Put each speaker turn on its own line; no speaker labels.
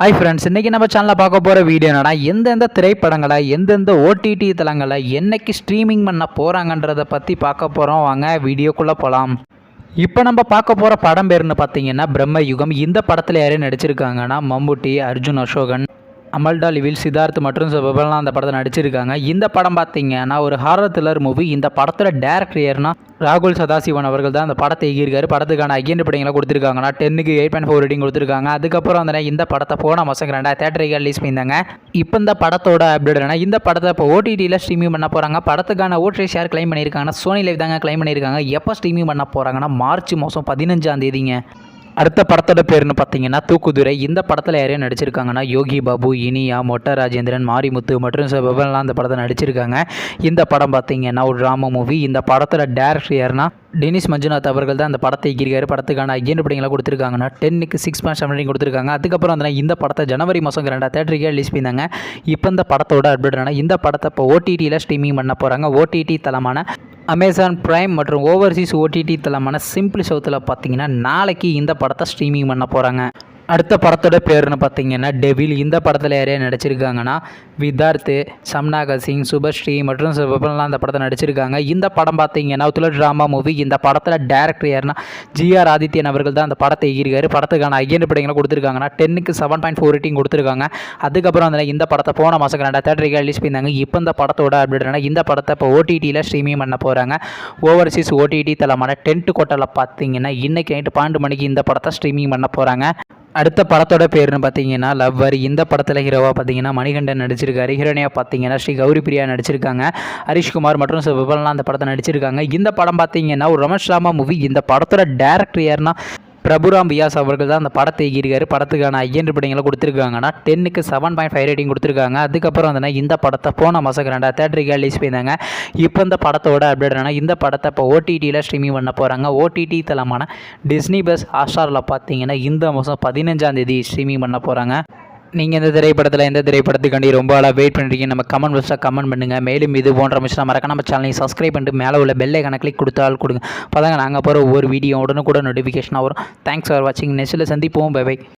Hi friends, இன்றைக்கி நம்ம சேனலில் பார்க்க போகிற வீடியோ என்னன்னா, எந்தெந்த திரைப்படங்களை எந்தெந்த ஓடிடி தளங்களை என்னைக்கு ஸ்ட்ரீமிங் பண்ண போகிறாங்கன்றதை பற்றி பார்க்க போகிறோம். வாங்க வீடியோக்குள்ளே போகலாம். இப்போ நம்ம பார்க்க போகிற படம் பேருன்னு பார்த்தீங்கன்னா பிரம்ம யுகம். இந்த படத்தில் யாரையும் நடிச்சிருக்காங்கன்னா மம்முட்டி, அர்ஜுன் அசோகன், அமல்டா லிவில், சித்தார்த் மற்றும் பிரபலாம் அந்த படத்தை நடிச்சிருக்காங்க. இந்த படம் பார்த்தீங்கன்னா ஒரு ஹாரர் த்ரில்லர் மூவி. இந்த படத்தோட டேரக்டர் யாருன்னா ராகுல் சதாசிவன் அவர்கள் தான் அந்த படத்தை எகியிருக்காரு. படத்துக்கான ஐஎன் படங்களை கொடுத்துருக்காங்கன்னா 10க்கு 8.4 ரேட்டிங் கொடுத்துருக்காங்க. அதுக்கப்புறம் வந்து இந்த படத்தை போன மாதம் 2 தேட்டருக்கு ரிலீஸ் பண்ணியிருந்தாங்க. இப்போ இந்த படத்தோட அப்டேட் என்ன, இந்த படத்தை இப்போ ஓடிடியில் ஸ்ட்ரீமிங் பண்ண போகிறாங்க. படத்துக்கான ஓட்ரே ஷேர் கிளைம் பண்ணியிருக்காங்கன்னா சோனி லைவ் தாங்க கிளைம் பண்ணியிருக்காங்க. எப்போ ஸ்ட்ரீமிங் பண்ண போகிறாங்கன்னா மார்ச் மாதம் 15ஆம் தேதிங்க. அடுத்த படத்தோட பேருன்னு பார்த்தீங்கன்னா தூக்குதுரை. இந்த படத்தில் யாரையும் நடிச்சிருக்காங்கன்னா யோகி பாபு, இனியா, மொட்ட ராஜேந்திரன், மாரிமுத்து மற்றும் பிரபலாம் அந்த படத்தை நடிச்சிருக்காங்க. இந்த படம் பார்த்தீங்கன்னா ஒரு ட்ராமா மூவி. இந்த படத்தோட டேரக்டர் யாருன்னா டெனிஸ் மஞ்சுநாத் அவர்கள் தான் அந்த படத்தை எகிரிக்காரு. படத்துக்கான ஐஎன் படங்களை கொடுத்துருக்காங்கன்னா 10க்கு 6.7 ரேட்டிங் கொடுத்துருக்காங்க. அதுக்கப்புறம் வந்து இந்த படத்தை ஜனவரி மாதம் 2 தேட்டருக்கு ரிலீஸ் பண்ணியிருந்தாங்க. இப்போ இந்த படத்தோட அப்டேட் இந்த படத்தை இப்போ ஓடிடியில் ஸ்ட்ரீமிங் பண்ண போகிறாங்க. ஓடிடி தளமான அமேசான் பிரைம் மற்றும் ஓவர்சீஸ் ஓடிடி தளமான சிம்பிள் சவுத்தில் பார்த்தீங்கன்னா நாளைக்கு இந்த படத்தை ஸ்ட்ரீமிங் பண்ண போகிறாங்க. அடுத்த படத்தோட பேருன்னு பார்த்தீங்கன்னா டெவில். இந்த படத்தில் யாரையா நடிச்சிருக்காங்கன்னா விதார்த்து, சம்னாக சிங், சுபஸ்ரீ மற்றும் பிரபலாம் அந்த படத்தை நடிச்சிருக்காங்க. இந்த படம் பார்த்தீங்கன்னா த்ரில்லர் ட்ராமா மூவி. இந்த படத்தில் டேரக்டர் யாருன்னா ஜிஆர் ஆதித்யன் அவர்கள் தான் அந்த படத்தை எகிரிக்காரு. படத்துக்கான ஐஎன் படங்களை கொடுத்துருக்காங்கன்னா 10க்கு 7.4 ரேட்டிங் கொடுத்துருக்காங்க. அதுக்கப்புறம் வந்து இந்த படத்தை போன மாதம் 2 தேட்டருக்கு ரிலீஸ் பண்ணியிருந்தாங்க. இப்போ இந்த படத்தோட அப்டேட் இந்த படத்தை இப்போ ஓடிடியில் ஸ்ட்ரீமிங் பண்ண போகிறாங்க. ஓவர்சீஸ் ஓடிடி தளமான டென்ட் கோட்டலில் பார்த்தீங்கன்னா இன்றைக்கி நைட்டு 12 மணிக்கு இந்த படத்தை ஸ்ட்ரீமிங் பண்ண போகிறாங்க. அடுத்த படத்தோட பேருன்னு பார்த்தீங்கன்னா லவ்வர். இந்த படத்தில் ஹீரோவாக பார்த்தீங்கன்னா மணிகண்டன் நடிச்சிருக்காரு. ஹீரோனியாக பார்த்தீங்கன்னா ஸ்ரீ கௌரி பிரியா நடிச்சிருக்காங்க. ஹரிஷ்குமார் மற்றும் பிரபலாம் அந்த படத்தை நடிச்சிருக்காங்க. இந்த படம் பார்த்தீங்கன்னா ஒரு ரொமான்ஸ் ட்ராமா மூவி. இந்த படத்தோட டேரக்டர் யாருன்னா பிரபுராம் வியாஸ் அவர்கள் தான் அந்த படத்தை எகிரிக்காரு. படத்துக்கான ஐஎன் படங்களை கொடுத்துருக்காங்கன்னா 10க்கு 7.5 ரேட்டிங் கொடுத்துருக்காங்க. அதுக்கப்புறம் வந்து இந்த படத்தை போன மாதம் 2 தேட்டருக்கு ரிலீஸ் பண்ணியிருந்தாங்க. இப்போ இந்த படத்தோட அப்டேட் இந்த படத்தை இப்போ ஓடிடியில் ஸ்ட்ரீமிங் பண்ண போகிறாங்க. ஓடிடி தளமான டிஸ்னி பிளஸ் ஹாட்ஸ்டாரில் பார்த்தீங்கன்னா இந்த மாதம் 15ஆம் தேதி ஸ்ட்ரீமிங் பண்ண போகிறாங்க. நீங்கள் இந்த திரைப்படத்தில் எந்த திரைப்படத்துக்காண்டி ரொம்ப ஆளாக வெயிட் பண்ணுறீங்க நம்ம கமெண்ட் பாக்ஸில் கமெண்ட் பண்ணுங்கள். மேலும் இது போன்ற மிஷன் மறக்க நம்ம சேனலை சப்ஸ்கிரைப் பண்ணிட்டு மேலே உள்ள பெல் ஐகானை கிளிக் கொடுத்தால் கொடுங்க. அப்போ தாங்க நாங்கள் போகிற ஒவ்வொரு வீடியோ உடனுக்குடன் நோட்டிஃபிகேஷனாக வரும். தேங்க்ஸ் ஃபார் வாட்சிங். நெக்ஸ்ட்டில் சந்திப்போம். Bye by.